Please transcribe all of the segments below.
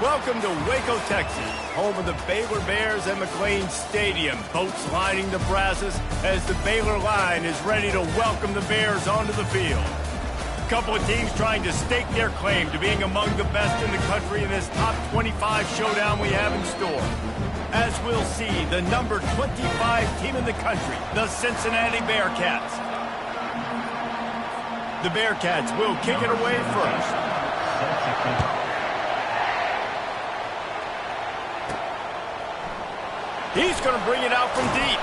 Welcome to Waco, Texas, home of the Baylor Bears at McLean Stadium. Boats lining the brasses as the Baylor line is ready to welcome the Bears onto the field. A couple of teams trying to stake their claim to being among the best in the country in this top 25 showdown we have in store. As we'll see, the number 25 team in the country, the Cincinnati Bearcats. The Bearcats will kick it away first. He's going to bring it out from deep.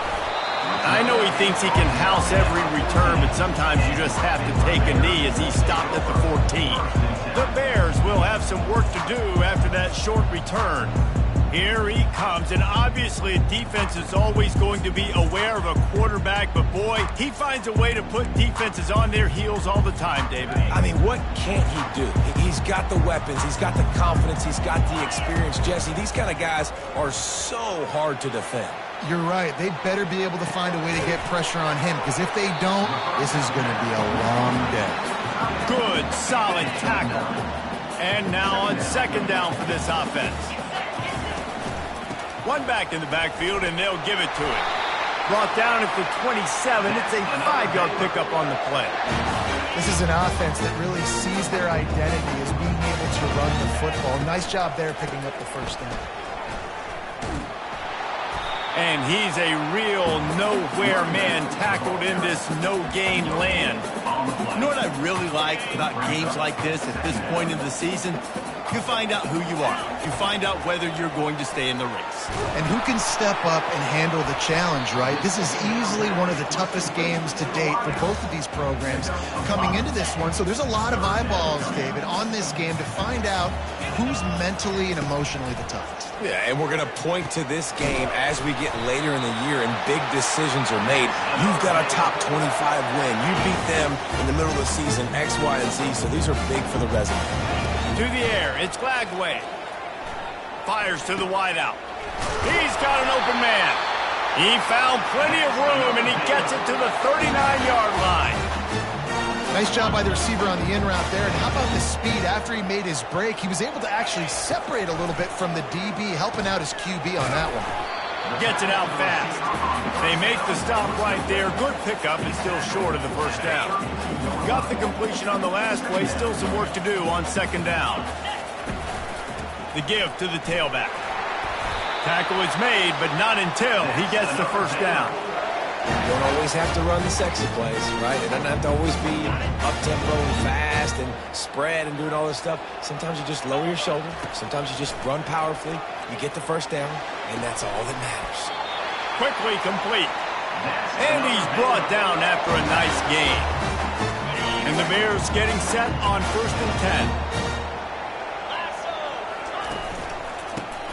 I know he thinks he can house every return, but sometimes you just have to take a knee as he stopped at the 14. The Bears will have some work to do after that short return. Here he comes, and obviously a defense is always going to be aware of a quarterback, but boy, he finds a way to put defenses on their heels all the time, David. I mean, what can't he do? He's got the weapons, he's got the confidence, he's got the experience. Jesse, these kind of guys are so hard to defend. You're right. They better be able to find a way to get pressure on him, because if they don't, this is going to be a long day. Good, solid tackle. And now on second down for this offense. One back in the backfield, and they'll give it to it. Brought down at the 27. It's a 5-yard pickup on the play. This is an offense that really sees their identity as being able to run the football. Nice job there picking up the first down. And he's a real nowhere man tackled in this no-gain land. You know what I really like about games like this at this point in the season? You find out who you are. You find out whether you're going to stay in the race. And who can step up and handle the challenge, right? This is easily one of the toughest games to date for both of these programs coming into this one. So there's a lot of eyeballs, David, on this game to find out who's mentally and emotionally the toughest. Yeah, and we're going to point to this game as we get later in the year and big decisions are made. You've got a top 25 win. You beat them in the middle of the season, X, Y, and Z, so these are big for the resume. To the air, it's Glagway. Fires to the wideout. He's got an open man. He found plenty of room, and he gets it to the 39-yard line. Nice job by the receiver on the in route there. And how about the speed? After he made his break, he was able to actually separate a little bit from the DB, helping out his QB on that one. Gets it out fast. They make the stop right there. Good pickup, and still short of the first down. Got the completion on the last play. Still some work to do on second down. The give to the tailback. Tackle is made, but not until he gets the first down. You don't always have to run the sexy plays, right? It doesn't have to always be up-tempo and fast and spread and doing all this stuff. Sometimes you just lower your shoulder. Sometimes you just run powerfully. You get the first down, and that's all that matters. Quickly complete. And he's brought down after a nice gain. And the Bears getting set on 1st and 10.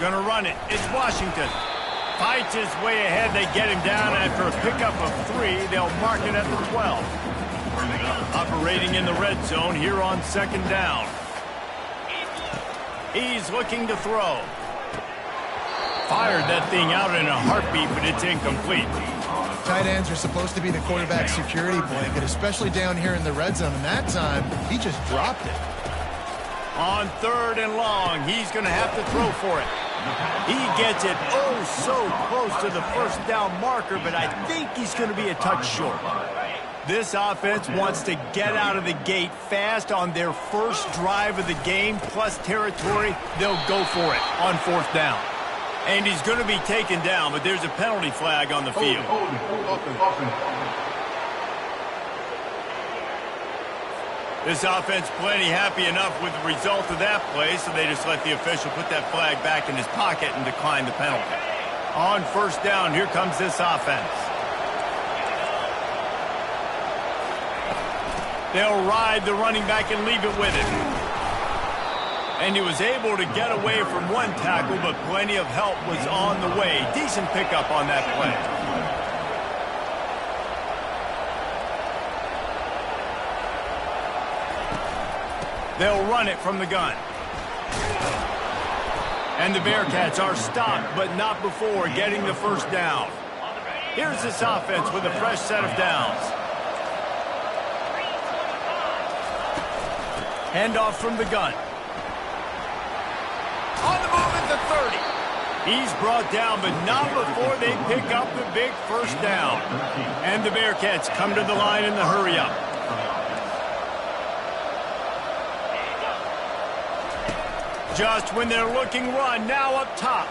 Gonna run it. It's Washington. Fights his way ahead. They get him down after a pickup of 3. They'll mark it at the 12. Operating in the red zone here on second down. He's looking to throw. Fired that thing out in a heartbeat, but it's incomplete. Tight ends are supposed to be the quarterback's security blanket, especially down here in the red zone. And that time, he just dropped it. On 3rd and long, he's going to have to throw for it. He gets it oh so close to the first down marker, but I think he's going to be a touch short. This offense wants to get out of the gate fast on their first drive of the game, plus territory. They'll go for it on 4th down. And he's going to be taken down, but there's a penalty flag on the field. This offense plenty happy enough with the result of that play, so they just let the official put that flag back in his pocket and decline the penalty. On 1st down, here comes this offense. They'll ride the running back and leave it with him. And he was able to get away from one tackle, but plenty of help was on the way. Decent pickup on that play. They'll run it from the gun. And the Bearcats are stopped, but not before getting the first down. Here's this offense with a fresh set of downs. Handoff from the gun. On He's brought down, but not before they pick up the big first down. And the Bearcats come to the line in the hurry-up. Just when they're looking run, now up top.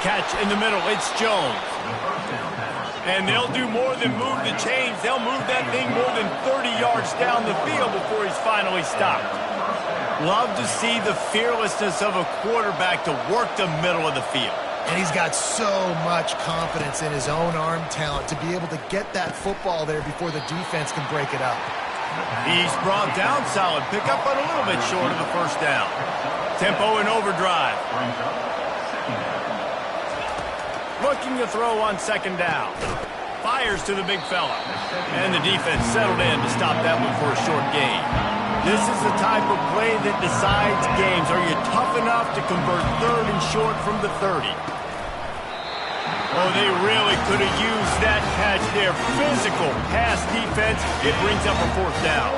Catch in the middle, it's Jones. And they'll do more than move the chains. They'll move that thing more than 30 yards down the field before he's finally stopped. Love to see the fearlessness of a quarterback to work the middle of the field. And he's got so much confidence in his own arm talent to be able to get that football there before the defense can break it up. He's brought down solid. Pick up on a little bit short of the first down. Tempo and overdrive. Looking to throw on second down. Fires to the big fella. And the defense settled in to stop that one for a short gain. This is the type of play that decides games. Are you tough enough to convert third and short from the 30? Oh, they really could have used that catch there. Physical pass defense. It brings up a fourth down.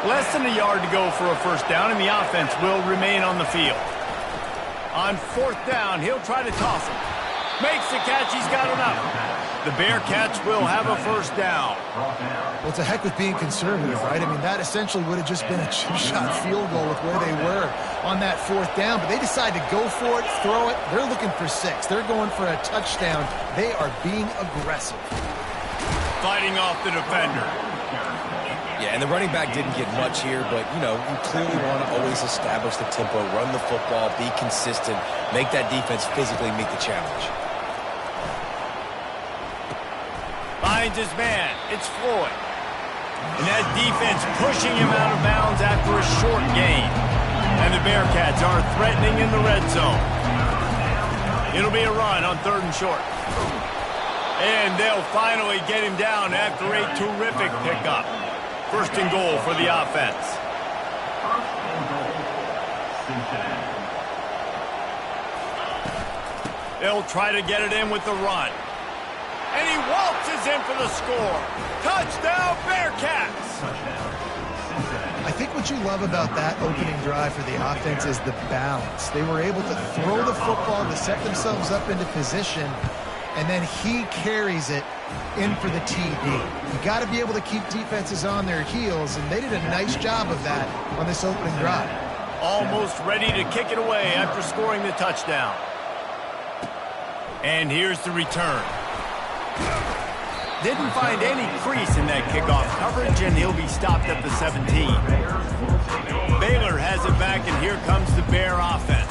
Less than a yard to go for a first down, and the offense will remain on the field. On fourth down, he'll try to toss it. Makes the catch. He's got enough. The Bearcats will have a first down. Well, it's a heck with being conservative, right? I mean, that essentially would have just been a chip-shot field goal with where they were on that fourth down. But they decide to go for it, throw it. They're looking for 6. They're going for a touchdown. They are being aggressive. Fighting off the defender. Yeah, and the running back didn't get much here, but, you know, you clearly want to always establish the tempo, run the football, be consistent, make that defense physically meet the challenge. Finds his man. It's Floyd. And that defense pushing him out of bounds after a short gain. And the Bearcats are threatening in the red zone. It'll be a run on third and short. And they'll finally get him down after a terrific pickup. First and goal for the offense. They'll try to get it in with the run. And he waltzes in for the score. Touchdown, Bearcats! I think what you love about that opening drive for the offense is the balance. They were able to throw the football to set themselves up into position, and then he carries it in for the TD. You got to be able to keep defenses on their heels, and they did a nice job of that on this opening drive. Almost ready to kick it away after scoring the touchdown. And here's the return. Didn't find any crease in that kickoff coverage, and he'll be stopped at the 17. Baylor has it back, and here comes the Bear offense.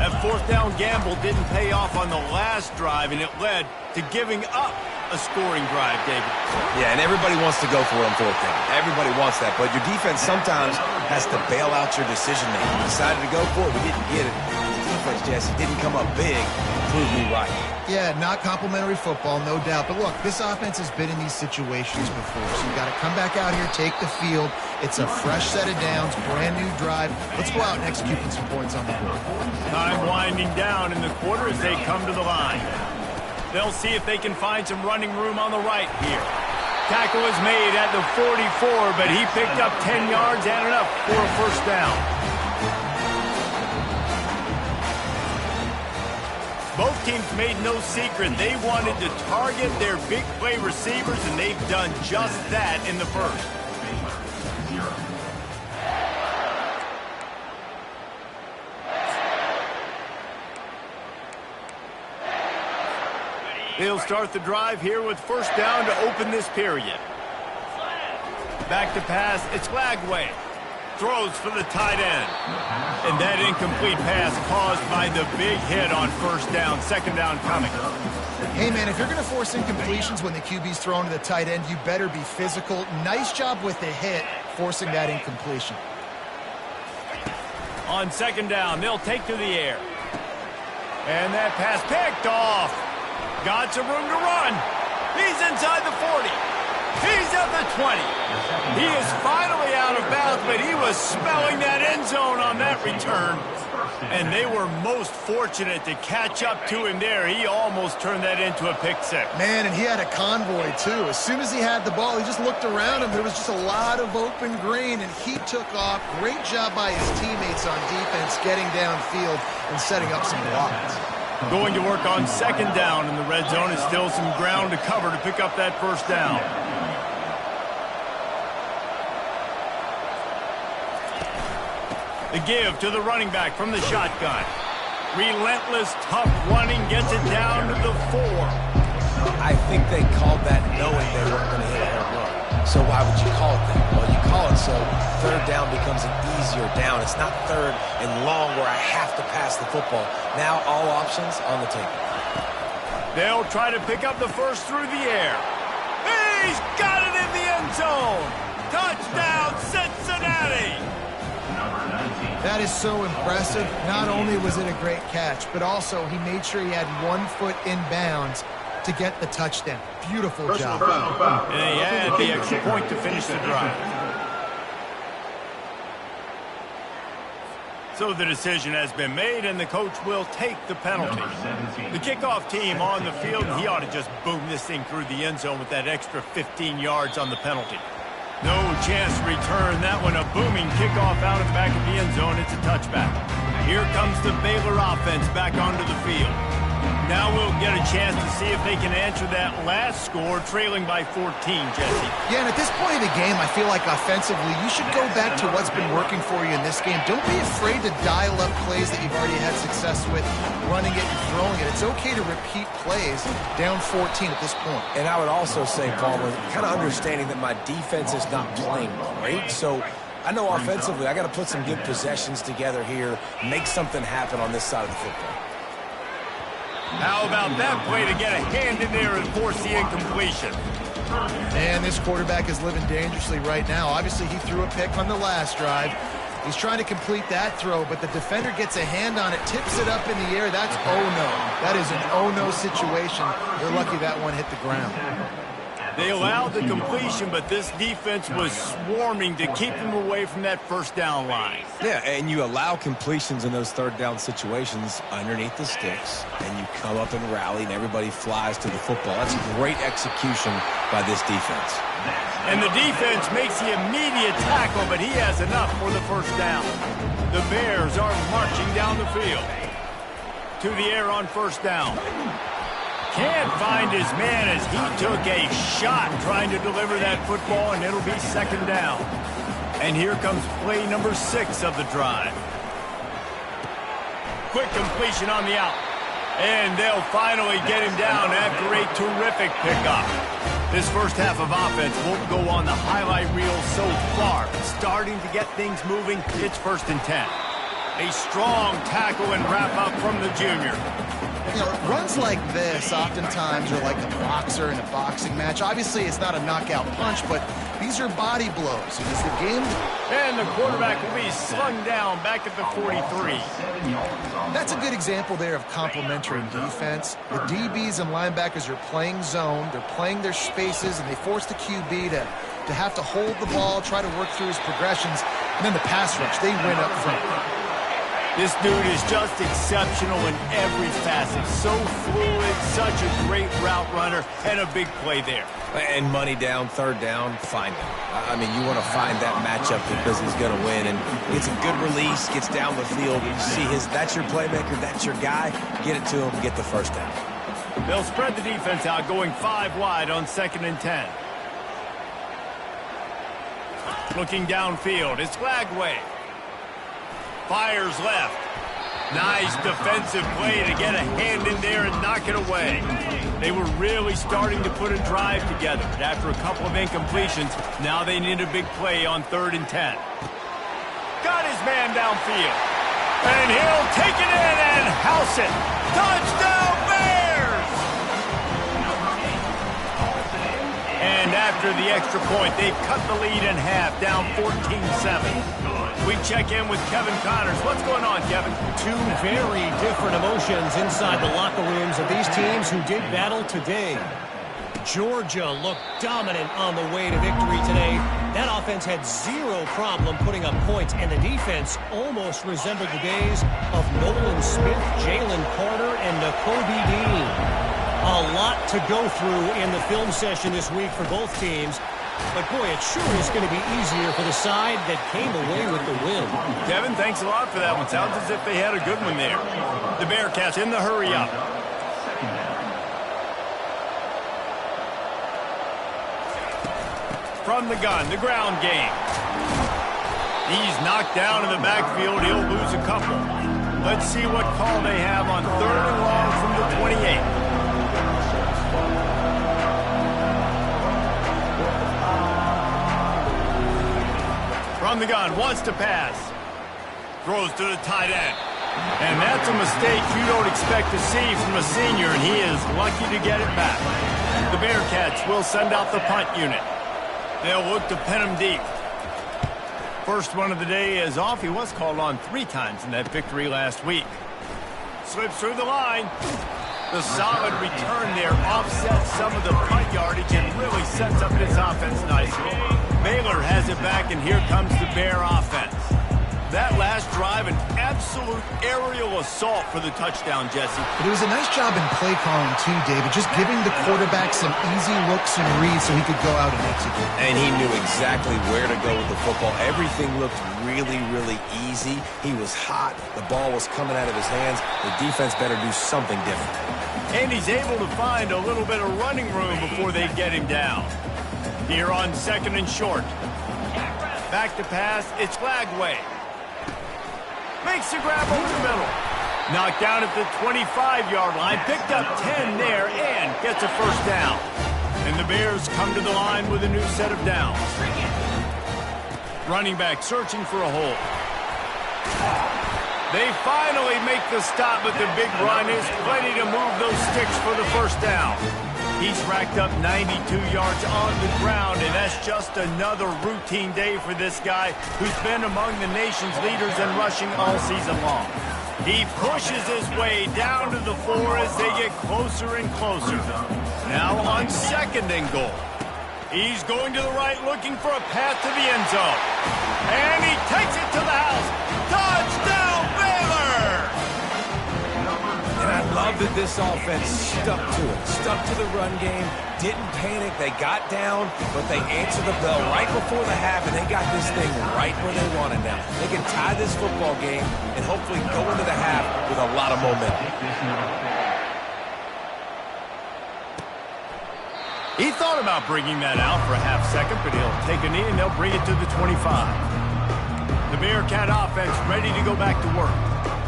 That fourth down gamble didn't pay off on the last drive, and it led to giving up a scoring drive, David. Yeah, and everybody wants to go for it on fourth down. Everybody wants that, but your defense sometimes has to bail out your decision-making. You decided to go for it, we didn't get it. The defense, Jesse, didn't come up big. Prove me right. Yeah, not complimentary football, no doubt. But look, this offense has been in these situations before, so you got to come back out here, take the field. It's a fresh set of downs, brand new drive. Let's go out and execute with some points on the board. Time winding down in the quarter as they come to the line. They'll see if they can find some running room on the right here. Tackle is made at the 44, but he picked up 10 yards and enough for a first down. Both teams made no secret. They wanted to target their big play receivers, and they've done just that in the first. They'll start the drive here with first down to open this period. Back to pass, it's Lagway. Throws for the tight end. And that incomplete pass caused by the big hit on first down. Second down coming. Hey, man, if you're going to force incompletions when the QB's thrown to the tight end, you better be physical. Nice job with the hit, forcing that incompletion. On second down, they'll take to the air. And that pass picked off. Got some room to run. He's inside the 40. He's at the 20. He is finally out of bounds, but he was smelling that end zone on that return. And they were most fortunate to catch up to him there. He almost turned that into a pick six. Man, and he had a convoy, too. As soon as he had the ball, he just looked around him. There was just a lot of open green, and he took off. Great job by his teammates on defense, getting downfield and setting up some blocks. Going to work on second down in the red zone. Is still some ground to cover to pick up that first down. The give to the running back from the shotgun. Relentless, tough running gets it down to the 4. I think they called that knowing they weren't going to hit a home run. So why would you call it that? Well, you call it so third down becomes an easier down. It's not third and long where I have to pass the football. Now all options on the table. They'll try to pick up the first through the air. He's got it in the end zone. Touchdown, Cincinnati. That is so impressive. Not only was it a great catch, but also he made sure he had 1 foot in bounds to get the touchdown. Beautiful job. And he had the extra point to finish the drive. So the decision has been made, and the coach will take the penalty. The kickoff team on the field, he ought to just boom this thing through the end zone with that extra 15 yards on the penalty. No chance to return that one. A booming kickoff out of the back of the end zone. It's a touchback. Here comes the Baylor offense back onto the field. Now we'll get a chance to see if they can answer that last score, trailing by 14, Jesse. Yeah, and at this point of the game, I feel like offensively, you should go back to what's been working for you in this game. Don't be afraid to dial up plays that you've already had success with, running it and throwing it. It's okay to repeat plays down 14 at this point. And I would also say, Palmer, kind of understanding that my defense is not playing great, so I know offensively I got to put some good possessions together here, make something happen on this side of the football. How about that play to get a hand in there and force the incompletion? And this quarterback is living dangerously right now. Obviously, he threw a pick on the last drive. He's trying to complete that throw, but the defender gets a hand on it, tips it up in the air. That's oh-no. That is an oh-no situation. They're lucky that one hit the ground. They allowed the completion, but this defense was swarming to keep them away from that first down line. Yeah, and you allow completions in those third down situations underneath the sticks, and you come up and rally, and everybody flies to the football. That's great execution by this defense. And the defense makes the immediate tackle, but he has enough for the first down. The Bears are marching down the field. To the air on first down. Can't find his man as he took a shot trying to deliver that football, and it'll be second down. And here comes play number 6 of the drive. Quick completion on the out. And they'll finally get him down after a terrific pickup. This first half of offense won't go on the highlight reel so far. Starting to get things moving, it's 1st and 10. A strong tackle and wrap-up from the junior. You know, runs like this oftentimes are like a boxer in a boxing match. Obviously, it's not a knockout punch, but these are body blows. And as the game... And the quarterback will be slung down back at the 43. That's a good example there of complementary defense. The DBs and linebackers are playing zone. They're playing their spaces, and they force the QB to have to hold the ball, try to work through his progressions. And then the pass rush, they win up front. This dude is just exceptional in every facet. So fluid, such a great route runner, and a big play there. And money down, third down, find him. I mean, you want to find that matchup because he's going to win. And gets a good release, gets down the field. You see that's your playmaker, that's your guy. Get it to him, get the first down. They'll spread the defense out, going 5 wide on 2nd and 10. Looking downfield, it's Flagway. Fires left. Nice defensive play to get a hand in there and knock it away. They were really starting to put a drive together. But after a couple of incompletions, now they need a big play on 3rd and 10. Got his man downfield. And he'll take it in and house it. Touchdown Bears! And after the extra point, they've cut the lead in half, down 14-7. We check in with Kevin Connors. What's going on, Kevin? 2 very different emotions inside the locker rooms of these teams who did battle today. Georgia looked dominant on the way to victory today. That offense had 0 problem putting up points, and the defense almost resembled the days of Nolan Smith, Jalen Carter, and Nakobe Dean. A lot to go through in the film session this week for both teams. But, boy, it sure is going to be easier for the side that came away with the win. Kevin, thanks a lot for that one. Sounds as if they had a good one there. The Bearcats in the hurry up. From the gun, the ground game. He's knocked down in the backfield. He'll lose a couple. Let's see what call they have on 3rd and long from the 28. From the gun, wants to pass. Throws to the tight end. And that's a mistake you don't expect to see from a senior, and he is lucky to get it back. The Bearcats will send out the punt unit. They'll look to pin him deep. First one of the day is off. He was called on 3 times in that victory last week. Slips through the line. The solid return there offsets some of the punt yardage and really sets up his offense nicely. Baylor has it back, and here comes the Bear offense. That last drive, an absolute aerial assault for the touchdown, Jesse. But it was a nice job in play calling, too, David, just giving the quarterback some easy looks and reads so he could go out and execute. And he knew exactly where to go with the football. Everything looked really, really easy. He was hot. The ball was coming out of his hands. The defense better do something different. And he's able to find a little bit of running room before they get him down. Here on 2nd and short. Back to pass, it's Flagway. Makes the grab over the middle. Knocked down at the 25-yard line. Picked up 10 there and gets a first down. And the Bears come to the line with a new set of downs. Running back searching for a hole. They finally make the stop, but the big run is plenty to move those sticks for the first down. He's racked up 92 yards on the ground, and that's just another routine day for this guy who's been among the nation's leaders in rushing all season long. He pushes his way down to the 4 as they get closer and closer. Now on 2nd and goal. He's going to the right looking for a path to the end zone. And he takes it to the house. Touchdown, Baylor! And I love that this offense stuck to it, stuck to the run game, didn't panic. They got down, but they answered the bell right before the half, and they got this thing right where they wanted now. They can tie this football game and hopefully go into the half with a lot of momentum. He thought about bringing that out for a half second, but he'll take a knee and they'll bring it to the 25. The Bearcat offense ready to go back to work.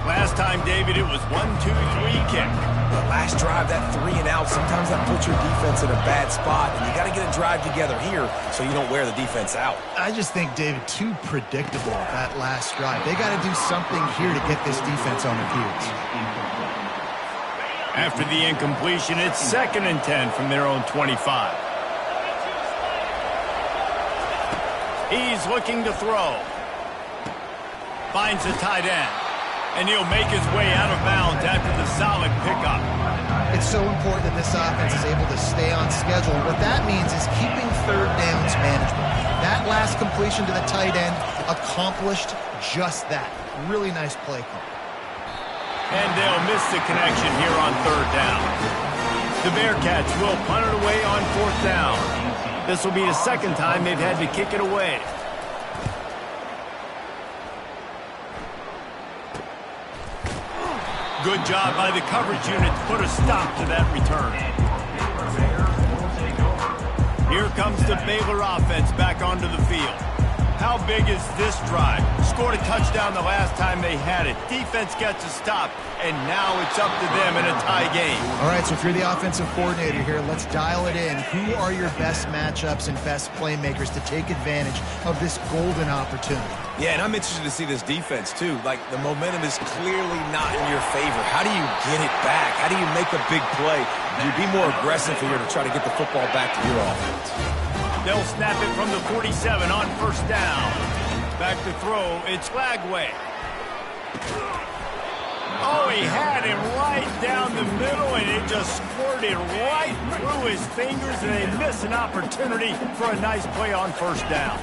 Last time, David, it was 1-2-3 kick. The last drive, that 3 and out, sometimes that puts your defense in a bad spot, and you got to get a drive together here so you don't wear the defense out. I just think, David, too predictable, that last drive. They got to do something here to get this defense on their heels. After the incompletion, it's 2nd and 10 from their own 25. He's looking to throw. Finds the tight end. And he'll make his way out of bounds after the solid pickup. It's so important that this offense is able to stay on schedule. What that means is keeping 3rd downs manageable. That last completion to the tight end accomplished just that. Really nice play call. And they'll miss the connection here on 3rd down. The Bearcats will punt it away on 4th down. This will be the 2nd time they've had to kick it away. Good job by the coverage unit to put a stop to that return. Here comes the Baylor offense back onto the field. How big is this drive? Scored a touchdown the last time they had it. Defense gets a stop, and now it's up to them in a tie game. All right, so if you're the offensive coordinator here, let's dial it in. Who are your best matchups and best playmakers to take advantage of this golden opportunity? Yeah, and I'm interested to see this defense, too. Like, the momentum is clearly not in your favor. How do you get it back? How do you make a big play? Do you be more aggressive here to try to get the football back to your offense? They'll snap it from the 47 on 1st down. Back to throw, it's Flagway. Oh, he had him right down the middle, and it just squirted right through his fingers, and they miss an opportunity for a nice play on 1st down.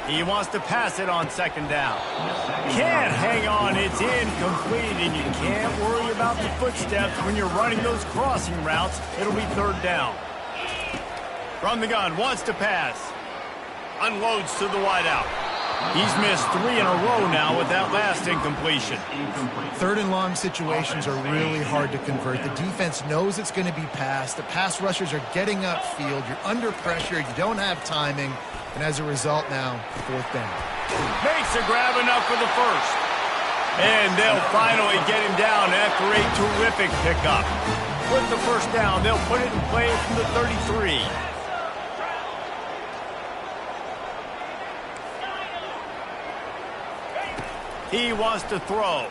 He wants to pass it on 2nd down. Can't hang on, it's incomplete, and you can't worry about the footsteps when you're running those crossing routes. It'll be 3rd down. From the gun, wants to pass. Unloads to the wideout. He's missed 3 in a row now with that last incompletion. Third and long situations are really hard to convert. The defense knows it's going to be passed. The pass rushers are getting upfield. You're under pressure. You don't have timing. And as a result now, fourth down. Makes a grab enough for the first. And they'll finally get him down after a terrific pickup. With the first down, they'll put it in play from the 33. He wants to throw.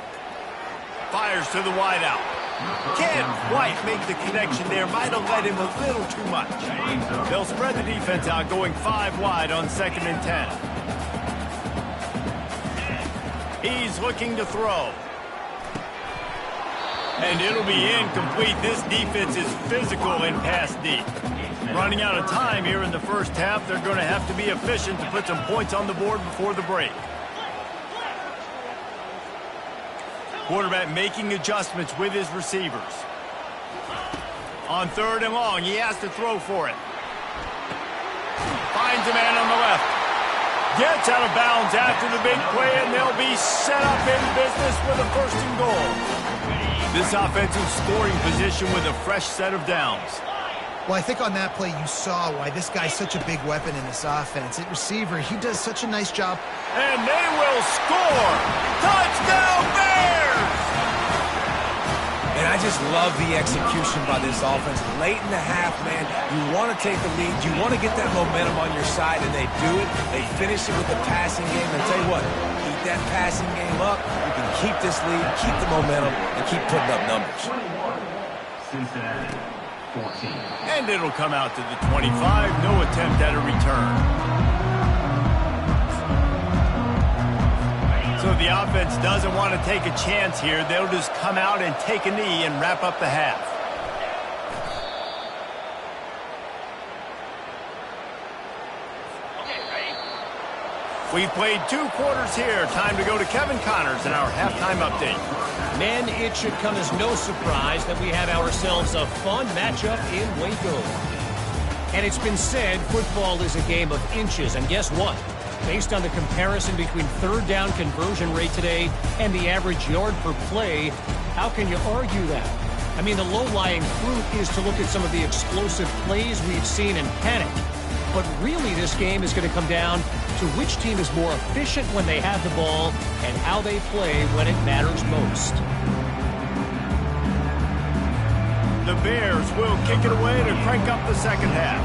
Fires to the wideout. Can't quite make the connection there. Might have led him a little too much. They'll spread the defense out, going 5 wide on 2nd and 10. He's looking to throw. And it'll be incomplete. This defense is physical in pass deep. Running out of time here in the first half. They're going to have to be efficient to put some points on the board before the break. Quarterback making adjustments with his receivers. On 3rd and long, he has to throw for it. Finds a man on the left. Gets out of bounds after the big play, and they'll be set up in business with a 1st and goal. This offensive scoring position with a fresh set of downs. Well, I think on that play you saw why this guy's such a big weapon in this offense. At receiver, he does such a nice job. And they will score! Touchdown Bears! And I just love the execution by this offense. Late in the half, man, you want to take the lead. You want to get that momentum on your side, and they do it. They finish it with the passing game. And tell you what, keep that passing game up. You can keep this lead, keep the momentum, and keep putting up numbers. Cincinnati. 14. And it'll come out to the 25. No attempt at a return. So the offense doesn't want to take a chance here. They'll just come out and take a knee and wrap up the half. We've played 2 quarters here. Time to go to Kevin Connors in our halftime update. Men, it should come as no surprise that we have ourselves a fun matchup in Waco. And it's been said football is a game of inches. And guess what? Based on the comparison between 3rd down conversion rate today and the average yard per play, how can you argue that? I mean, the low-lying fruit is to look at some of the explosive plays we've seen and panic. But really, this game is going to come down to which team is more efficient when they have the ball and how they play when it matters most. The Bears will kick it away to crank up the second half.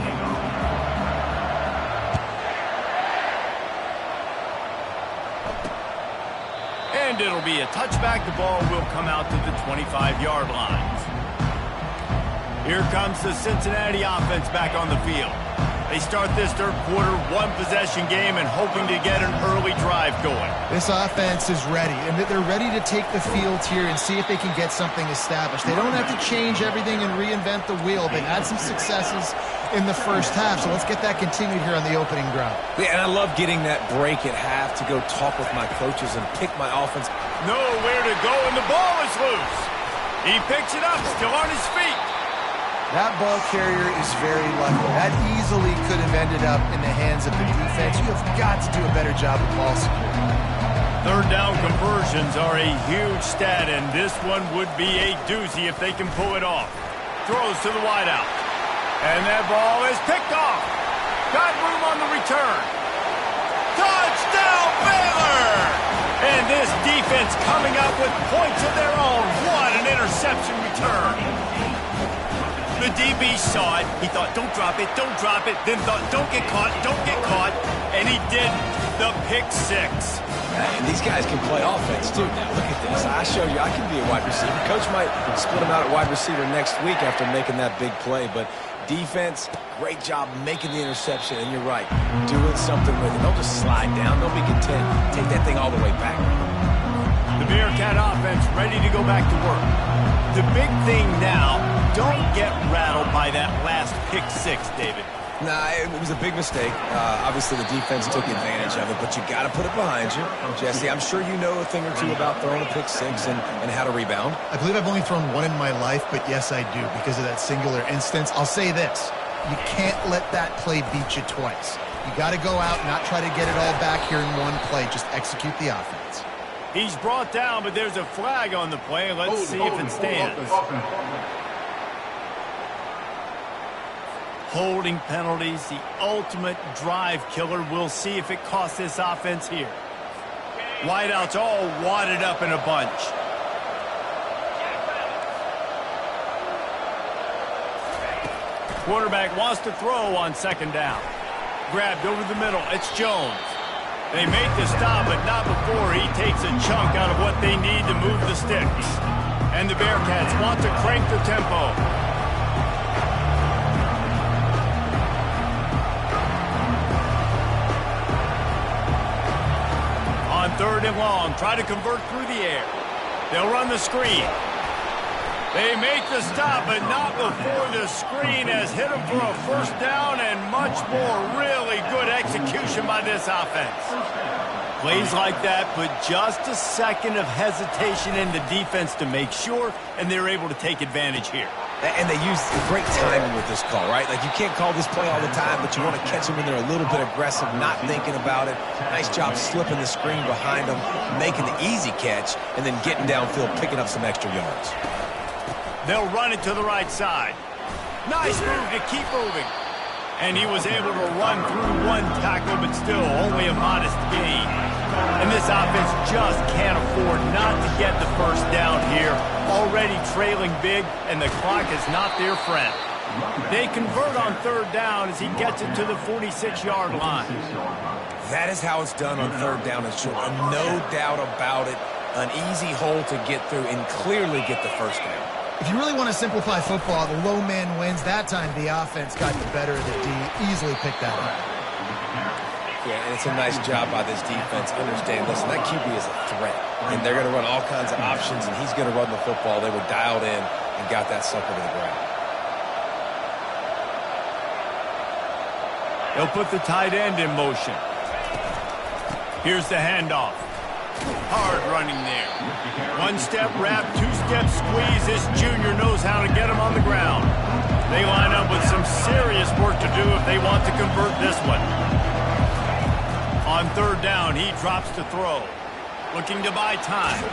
And it'll be a touchback. The ball will come out to the 25-yard line. Here comes the Cincinnati offense back on the field. They start this 3rd quarter, 1-possession game, and hoping to get an early drive going. This offense is ready, and they're ready to take the field here and see if they can get something established. They don't have to change everything and reinvent the wheel. They've had some successes in the first half, so let's get that continued here on the opening drive. Yeah, and I love getting that break at half to go talk with my coaches and pick my offense. Nowhere to go, and the ball is loose. He picks it up, still on his feet. That ball carrier is very lucky. That easily could have ended up in the hands of the defense. You have got to do a better job of ball security. 3rd down conversions are a huge stat, and this one would be a doozy if they can pull it off. Throws to the wideout. And that ball is picked off. Got room on the return. Touchdown, Baylor! And this defense coming up with points of their own. What an interception return. The DB saw it. He thought, don't drop it, don't drop it. Then thought, don't get caught, don't get caught. And he didn't. The pick 6. And these guys can play offense, too. Now, look at this. I show you I can be a wide receiver. Coach might split him out at wide receiver next week after making that big play. But defense, great job making the interception. And you're right, doing something with it. Don't just slide down. Don't be content. Take that thing all the way back. The Bearcat offense ready to go back to work. The big thing now, don't get rattled by that last pick 6, David. Nah, it was a big mistake. Obviously, the defense took advantage of it, but you got to put it behind you. Jesse, I'm sure you know a thing or two about throwing a pick 6 and how to rebound. I believe I've only thrown one in my life, but yes, I do because of that singular instance. I'll say this. You can't let that play beat you twice. You got to go out and not try to get it all back here in one play. Just execute the offense. He's brought down, but there's a flag on the play. Let's see if it stands. Holding penalties, the ultimate drive killer. We'll see if it costs this offense here. Wideouts all wadded up in a bunch. Quarterback wants to throw on second down. Grabbed over the middle. It's Jones. They make the stop, but not before he takes a chunk out of what they need to move the sticks. And the Bearcats want to crank the tempo. On third and long, try to convert through the air. They'll run the screen. They make the stop, but not before the screen has hit them for a first down and much more. Really good execution by this offense. Plays like that put just a second of hesitation in the defense to make sure, and they're able to take advantage here. And they use great timing with this call, right? Like, you can't call this play all the time, but you want to catch them when they're a little bit aggressive, not thinking about it. Nice job slipping the screen behind them, making the easy catch, and then getting downfield, picking up some extra yards. They'll run it to the right side. Nice move to keep moving. And he was able to run through one tackle, but still only a modest gain. And this offense just can't afford not to get the first down here. Already trailing big, and the clock is not their friend. They convert on third down as he gets it to the 46-yard line. That is how it's done on third down and short. No doubt about it. An easy hole to get through and clearly get the first down. If you really want to simplify football, the low man wins. That time the offense got the better of the D. Easily picked that up. Yeah, and it's a nice job by this defense. Understand, listen, that QB is a threat. And they're going to run all kinds of options, and he's going to run the football. They were dialed in and got that sucker to the ground. They'll put the tight end in motion. Here's the handoff. Hard running there. One step wrap, two step squeeze. This junior knows how to get him on the ground. They line up with some serious work to do if they want to convert this one. On third down, he drops to throw. Looking to buy time.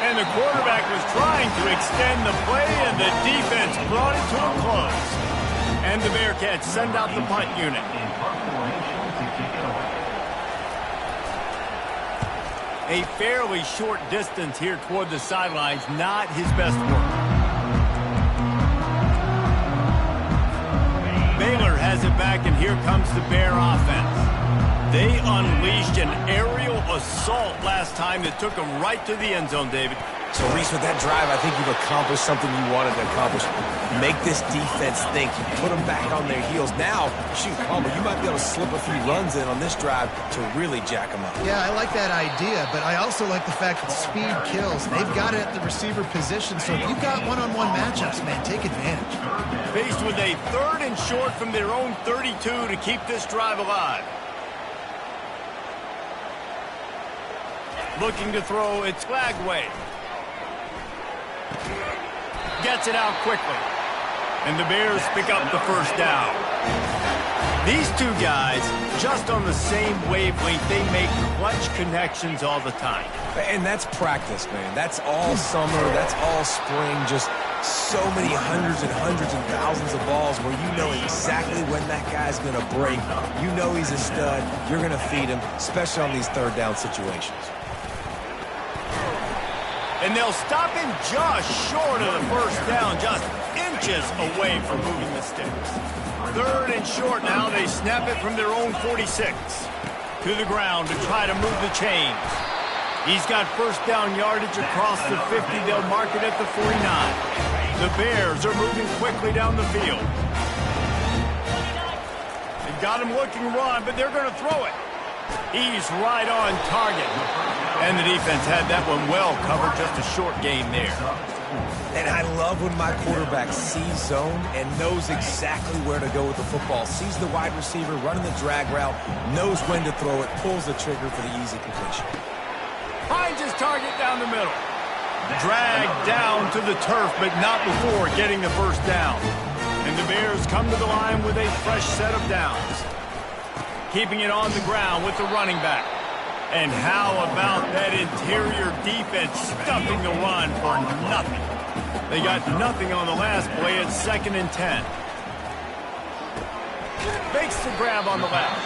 And the quarterback was trying to extend the play, and the defense brought it to a close. And the Bearcats send out the punt unit. A fairly short distance here toward the sidelines, not his best work. Baylor has it back, and here comes the Bear offense. They unleashed an aerial assault last time that took them right to the end zone, David. So, Reese, with that drive, I think you've accomplished something you wanted to accomplish. Make this defense think. You put them back on their heels. Now, shoot, Palmer, you might be able to slip a few runs in on this drive to really jack them up. Yeah, I like that idea, but I also like the fact that speed kills. They've got it at the receiver position, so if you've got one-on-one matchups, man, take advantage. Faced with a third and short from their own 32 to keep this drive alive. Looking to throw, it's Flagway. Gets it out quickly. And the Bears pick up the first down. These two guys, just on the same wavelength, they make clutch connections all the time. And that's practice, man. That's all summer. That's all spring. Just so many hundreds and thousands of balls where you know exactly when that guy's going to break. You know he's a stud. You're going to feed him, especially on these third down situations. And they'll stop him just short of the first down, just inches away from moving the sticks. Third and short now. They snap it from their own 46. To the ground to try to move the chains. He's got first down yardage across the 50. They'll mark it at the 49. The Bears are moving quickly down the field. They've got him looking run, but they're going to throw it. He's right on target. And the defense had that one well covered, just a short gain there. And I love when my quarterback sees zone and knows exactly where to go with the football. Sees the wide receiver running the drag route, knows when to throw it, pulls the trigger for the easy completion. Finds his target down the middle. Dragged down to the turf, but not before getting the first down. And And the Bears come to the line with a fresh set of downs. Keeping it on the ground with the running back. And how about that interior defense stuffing the run for nothing? They got nothing on the last play at 2nd and 10. Makes the grab on the left.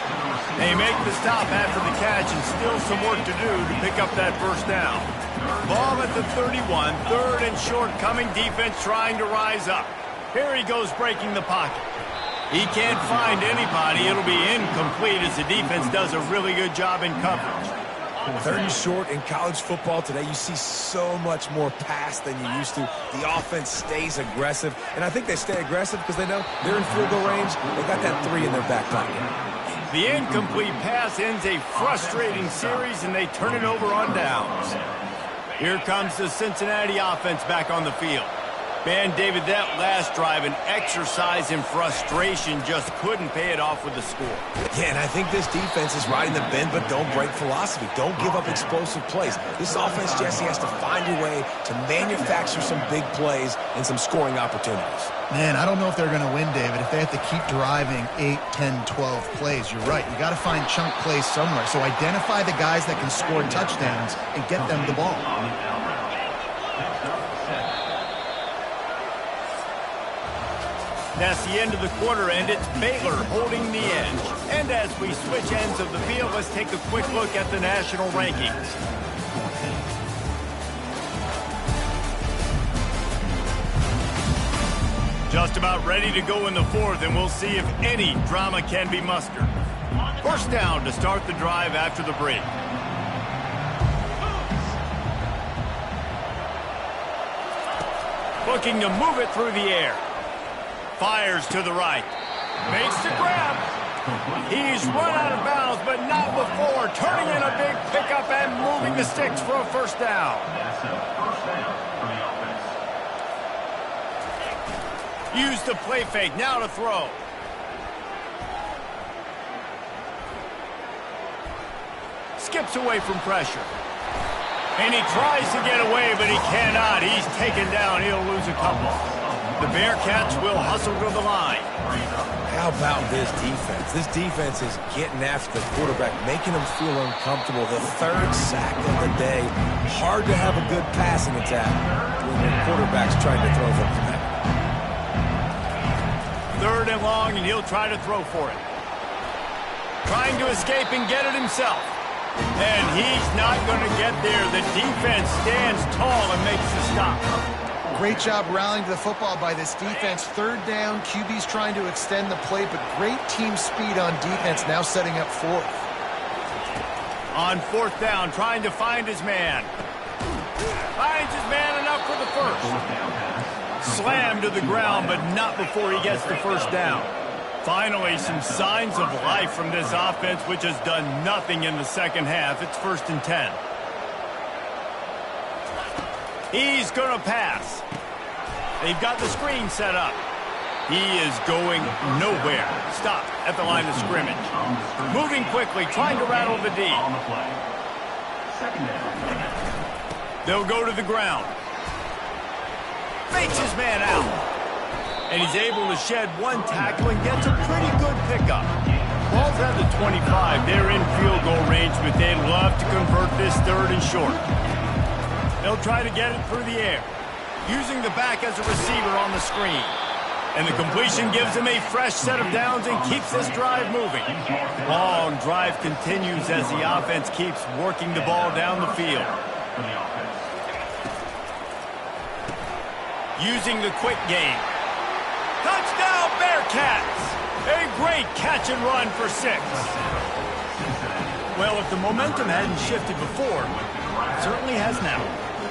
They make the stop after the catch and still some work to do to pick up that first down. Ball at the 31, 3rd and short, coming defense trying to rise up. Here he goes breaking the pocket. He can't find anybody. It'll be incomplete as the defense does a really good job in coverage. 3rd and short in college football today, you see so much more pass than you used to. The offense stays aggressive, and I think they stay aggressive because they know they're in field goal range. They got that 3 in their back pocket. The incomplete pass ends a frustrating series, and they turn it over on downs. Here comes the Cincinnati offense back on the field. Man, David, that last drive, an exercise in frustration, just couldn't pay it off with the score. Yeah, and I think this defense is riding the bend but don't break philosophy. Don't give up explosive plays. This offense, Jesse, has to find a way to manufacture some big plays and some scoring opportunities. Man, I don't know if they're going to win, David, if they have to keep driving 8, 10, 12 plays. You're right. You got to find chunk plays somewhere. So identify the guys that can score touchdowns and get them the ball. That's the end of the quarter, and it's Baylor holding the edge. And as we switch ends of the field, let's take a quick look at the national rankings. Just about ready to go in the 4th, and we'll see if any drama can be mustered. First down to start the drive after the break. Looking to move it through the air. Fires to the right. Makes the grab. He's run out of bounds, but not before. Turning in a big pickup and moving the sticks for a first down. Use the play fake. Now to throw. Skips away from pressure. And he tries to get away, but he cannot. He's taken down. He'll lose a couple. The Bearcats will hustle to the line. How about this defense? This defense is getting after the quarterback, making him feel uncomfortable. The 3rd sack of the day. Hard to have a good passing attack when your quarterback's trying to throw from the back. 3rd and long, and he'll try to throw for it. Trying to escape and get it himself. And he's not going to get there. The defense stands tall and makes the stop. Great job rallying to the football by this defense. 3rd down, QB's trying to extend the play, but great team speed on defense, now setting up 4th. On 4th down, trying to find his man. Finds his man enough for the first. Slammed to the ground, but not before he gets the first down. Finally, some signs of life from this offense, which has done nothing in the second half. It's 1st and 10. He's going to pass. They've got the screen set up. He is going nowhere. Stop at the line of scrimmage. Moving quickly, trying to rattle the D. They'll go to the ground. Fakes his man out. And he's able to shed one tackle and gets a pretty good pickup. Ball's at the 25. They're in field goal range, but they'd love to convert this 3rd and short. They'll try to get it through the air, using the back as a receiver on the screen. And the completion gives him a fresh set of downs and keeps this drive moving. Long drive continues as the offense keeps working the ball down the field. Using the quick game. Touchdown, Bearcats! A great catch and run for 6. Well, if the momentum hadn't shifted before, it certainly has now.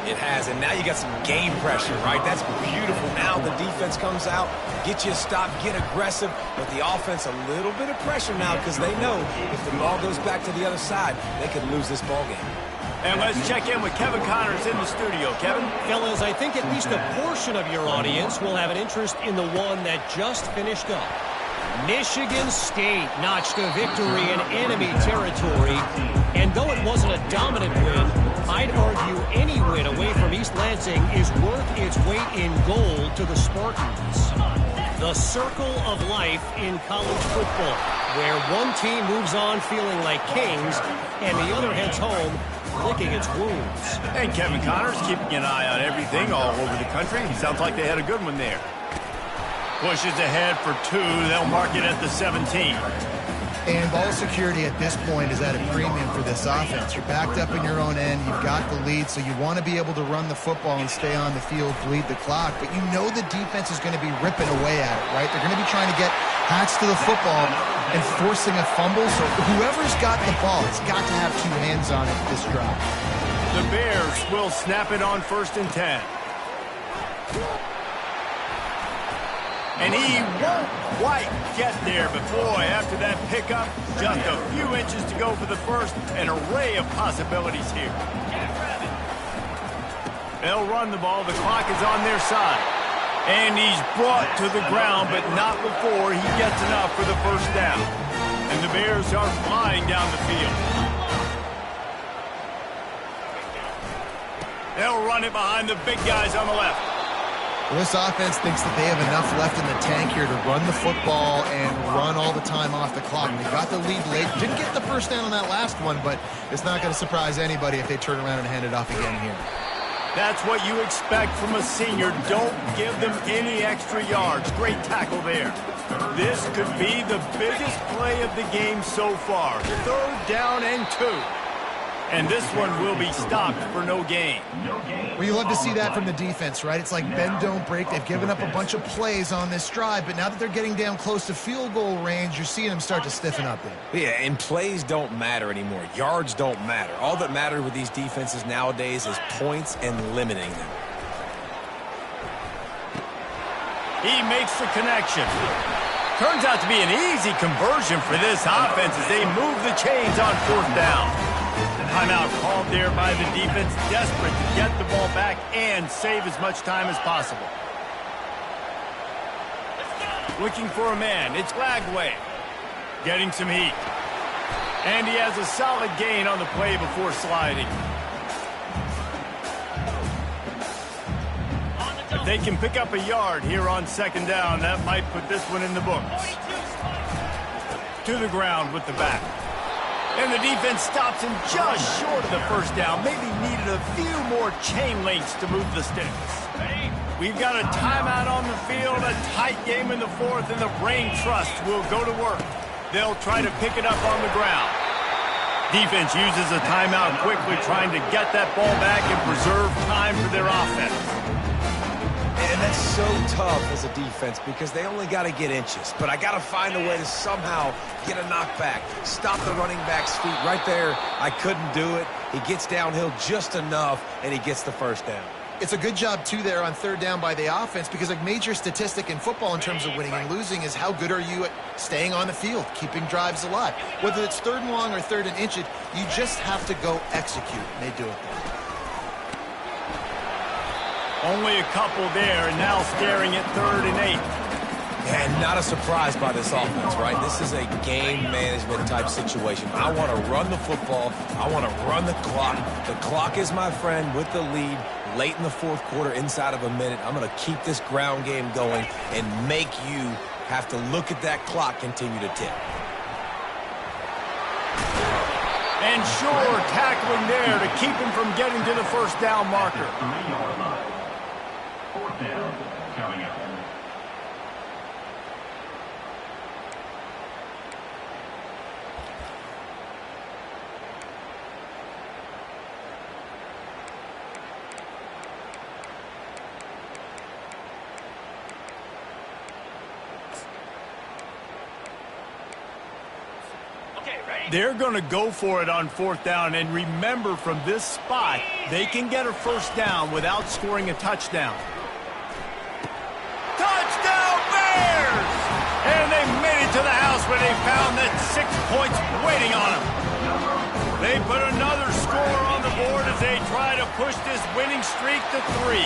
It has, and now you got some game pressure, right? That's beautiful. Now the defense comes out, get you a stop, get aggressive, but the offense a little bit of pressure now because they know if the ball goes back to the other side, they could lose this ball game. And let's check in with Kevin Connors in the studio. Kevin? Fellas, I think at least a portion of your audience will have an interest in the one that just finished up. Michigan State notched a victory in enemy territory, and though it wasn't a dominant win, I'd argue any win away from East Lansing is worth its weight in gold to the Spartans. The circle of life in college football, where one team moves on feeling like kings and the other heads home licking its wounds. And Kevin Connors keeping an eye on everything all over the country. Sounds like they had a good one there. Pushes ahead for 2. They'll mark it at the 17. And ball security at this point is at a premium for this offense. You're backed up in your own end. You've got the lead, so you want to be able to run the football and stay on the field, bleed the clock. But you know the defense is going to be ripping away at it, right? They're going to be trying to get hats to the football and forcing a fumble. So whoever's got the ball, it's got to have 2 hands on it this drive. The Bears will snap it on 1st and 10. And he won't quite get there, but boy, after that pickup, just a few inches to go for the first. An array of possibilities here. They'll run the ball. The clock is on their side. And he's brought to the ground, but not before he gets enough for the first down. And the Bears are flying down the field. They'll run it behind the big guys on the left. Well, this offense thinks that they have enough left in the tank here to run the football and run all the time off the clock. They got the lead late. Didn't get the first down on that last one, but it's not going to surprise anybody if they turn around and hand it off again here. That's what you expect from a senior. Don't give them any extra yards. Great tackle there. This could be the biggest play of the game so far. 3rd down and 2. And this one will be stopped for no gain. Well, you love to see that from the defense, right? It's like bend, don't break. They've given up a bunch of plays on this drive, but now that they're getting down close to field goal range, you're seeing them start to stiffen up there. Yeah, and plays don't matter anymore. Yards don't matter. All that matters with these defenses nowadays is points and limiting them. He makes the connection. Turns out to be an easy conversion for this offense as they move the chains on 4th down. Timeout called there by the defense, desperate to get the ball back and save as much time as possible. Looking for a man, it's Lagway. Getting some heat. And he has a solid gain on the play before sliding. If they can pick up a yard here on 2nd down, that might put this one in the books. To the ground with the back. And the defense stops him just short of the first down. Maybe needed a few more chain links to move the sticks. We've got a timeout on the field, a tight game in the 4th, and the Brain Trust will go to work. They'll try to pick it up on the ground. Defense uses a timeout quickly, trying to get that ball back and preserve time for their offense. And that's so tough as a defense because they only got to get inches. But I got to find a way to somehow get a knockback, stop the running back's feet right there. I couldn't do it. He gets downhill just enough, and he gets the first down. It's a good job, too, there on 3rd down by the offense because a major statistic in football in terms of winning and losing is how good are you at staying on the field, keeping drives alive. Whether it's 3rd and long or 3rd and inches, you just have to go execute, and they do it. Only a couple there, and now staring at 3rd and 8. And not a surprise by this offense, right? This is a game management type situation. I want to run the football. I want to run the clock. The clock is my friend with the lead late in the 4th quarter, inside of a minute. I'm going to keep this ground game going and make you have to look at that clock continue to tick. And sure, tackling there to keep him from getting to the first down marker. 4th down, coming up. They're going to go for it on 4th down, and remember, from this spot, they can get a first down without scoring a touchdown. Touchdown, Bears! And they made it to the house where they found that 6 points waiting on them. They put another score on the board as they try to push this winning streak to 3.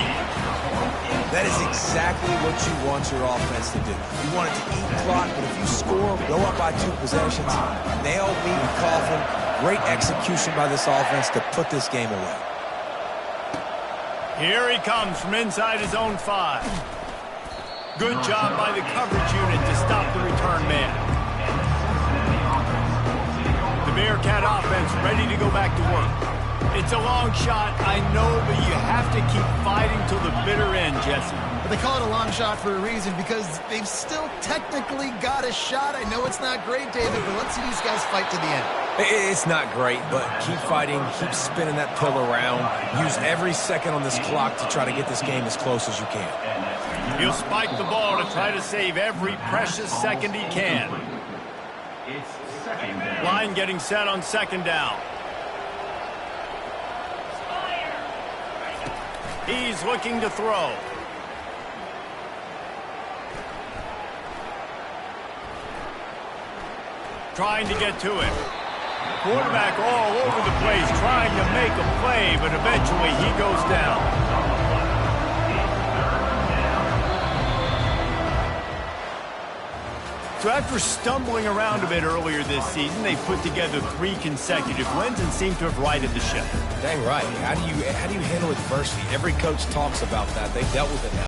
That is exactly what you want your offense to do. You want it to eat clock, but if you score, go up by 2 possessions, nail, meet, and coffin. Great execution by this offense to put this game away. Here he comes from inside his own 5. Good job by the coverage unit to stop the return man. The Bearcat offense ready to go back to work. It's a long shot, I know, but you have to keep fighting till the bitter end, Jesse. But they call it a long shot for a reason, because they've still technically got a shot. I know it's not great, David, but let's see these guys fight to the end. It's not great, but keep fighting, keep spinning that pill around. Use every second on this clock to try to get this game as close as you can. He'll spike the ball to try to save every precious second he can. Line getting set on second down. He's looking to throw. Trying to get to it. Quarterback all over the place trying to make a play, but eventually he goes down. So after stumbling around a bit earlier this season, they put together 3 consecutive wins and seem to have righted the ship. Dang right. How do you handle adversity? Every coach talks about that. They dealt with it now.